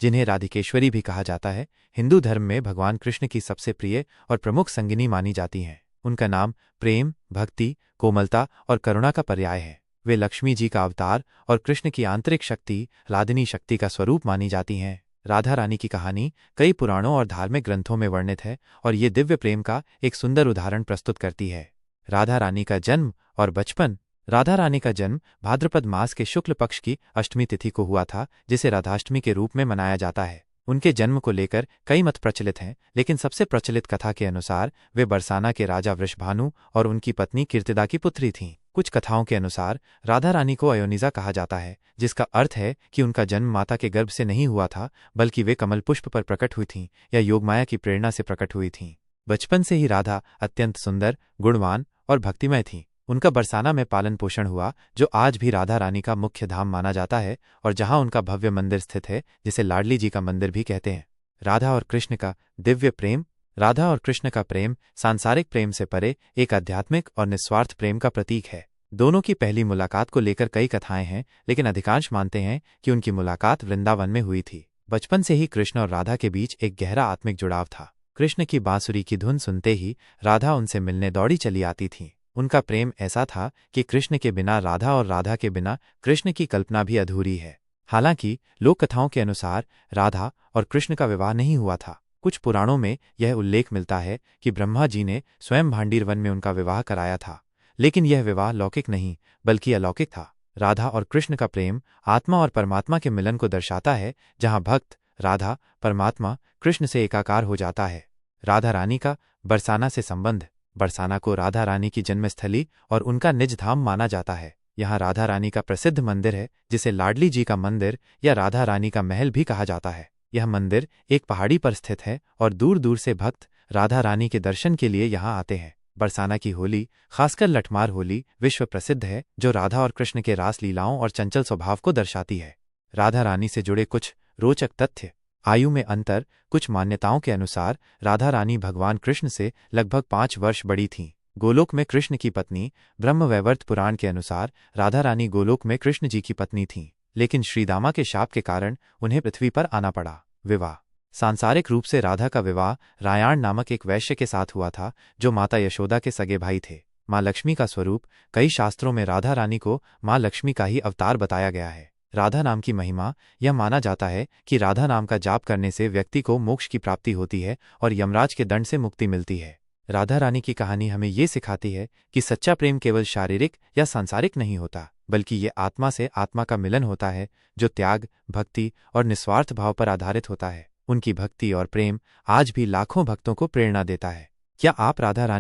जिन्हें राधिकेश्वरी भी कहा जाता है, हिंदू धर्म में भगवान कृष्ण की सबसे प्रिय और प्रमुख संगिनी मानी जाती हैं। उनका नाम प्रेम, भक्ति, कोमलता और करुणा का पर्याय है। वे लक्ष्मी जी का अवतार और कृष्ण की आंतरिक शक्ति, लादिनी शक्ति का स्वरूप मानी जाती हैं। राधा रानी की कहानी कई पुराणों और धार्मिक ग्रंथों में वर्णित है और ये दिव्य प्रेम का एक सुंदर उदाहरण प्रस्तुत करती है। राधा रानी का जन्म और बचपन। राधा रानी का जन्म भाद्रपद मास के शुक्ल पक्ष की अष्टमी तिथि को हुआ था, जिसे राधाष्टमी के रूप में मनाया जाता है। उनके जन्म को लेकर कई मत प्रचलित हैं, लेकिन सबसे प्रचलित कथा के अनुसार वे बरसाना के राजा वृषभानु और उनकी पत्नी कीर्तिदा की पुत्री थीं। कुछ कथाओं के अनुसार राधा रानी को अयोनिजा कहा जाता है, जिसका अर्थ है कि उनका जन्म माता के गर्भ से नहीं हुआ था, बल्कि वे कमल पुष्प पर प्रकट हुई थीं या योगमाया की प्रेरणा से प्रकट हुई थीं। बचपन से ही राधा अत्यंत सुंदर, गुणवान और भक्तिमय थीं। उनका बरसाना में पालन पोषण हुआ, जो आज भी राधा रानी का मुख्य धाम माना जाता है और जहां उनका भव्य मंदिर स्थित है, जिसे लाडली जी का मंदिर भी कहते हैं। राधा और कृष्ण का दिव्य प्रेम। राधा और कृष्ण का प्रेम सांसारिक प्रेम से परे एक आध्यात्मिक और निस्वार्थ प्रेम का प्रतीक है। दोनों की पहली मुलाकात को लेकर कई कथाएं हैं, लेकिन अधिकांश मानते हैं कि उनकी मुलाकात वृंदावन में हुई थी। बचपन से ही कृष्ण और राधा के बीच एक गहरा आत्मिक जुड़ाव था। कृष्ण की बांसुरी की धुन सुनते ही राधा उनसे मिलने दौड़ी चली आती थी। उनका प्रेम ऐसा था कि कृष्ण के बिना राधा और राधा के बिना कृष्ण की कल्पना भी अधूरी है। हालांकि लोक कथाओं के अनुसार राधा और कृष्ण का विवाह नहीं हुआ था। कुछ पुराणों में यह उल्लेख मिलता है कि ब्रह्मा जी ने स्वयं भांडीर वन में उनका विवाह कराया था, लेकिन यह विवाह लौकिक नहीं बल्कि अलौकिक था। राधा और कृष्ण का प्रेम आत्मा और परमात्मा के मिलन को दर्शाता है, जहां भक्त राधा परमात्मा कृष्ण से एकाकार हो जाता है। राधा रानी का बरसाना से संबंध। बरसाना को राधा रानी की जन्मस्थली और उनका निज धाम माना जाता है। यहाँ राधा रानी का प्रसिद्ध मंदिर है, जिसे लाडली जी का मंदिर या राधा रानी का महल भी कहा जाता है। यह मंदिर एक पहाड़ी पर स्थित है और दूर दूर से भक्त राधा रानी के दर्शन के लिए यहाँ आते हैं। बरसाना की होली, खासकर लठमार होली, विश्व प्रसिद्ध है, जो राधा और कृष्ण के रास लीलाओं और चंचल स्वभाव को दर्शाती है। राधा रानी से जुड़े कुछ रोचक तथ्य। आयु में अंतर। कुछ मान्यताओं के अनुसार राधा रानी भगवान कृष्ण से लगभग 5 वर्ष बड़ी थीं। गोलोक में कृष्ण की पत्नी। ब्रह्मवैवर्त पुराण के अनुसार राधा रानी गोलोक में कृष्ण जी की पत्नी थीं, लेकिन श्रीदामा के शाप के कारण उन्हें पृथ्वी पर आना पड़ा। विवाह। सांसारिक रूप से राधा का विवाह रायाण नामक एक वैश्य के साथ हुआ था, जो माता यशोदा के सगे भाई थे। माँ लक्ष्मी का स्वरूप। कई शास्त्रों में राधा रानी को माँ लक्ष्मी का ही अवतार बताया गया है। राधा नाम की महिमा। यह माना जाता है कि राधा नाम का जाप करने से व्यक्ति को मोक्ष की प्राप्ति होती है और यमराज के दंड से मुक्ति मिलती है। राधा रानी की कहानी हमें ये सिखाती है कि सच्चा प्रेम केवल शारीरिक या सांसारिक नहीं होता, बल्कि ये आत्मा से आत्मा का मिलन होता है, जो त्याग, भक्ति और निस्वार्थ भाव पर आधारित होता है। उनकी भक्ति और प्रेम आज भी लाखों भक्तों को प्रेरणा देता है। क्या आप राधा रानी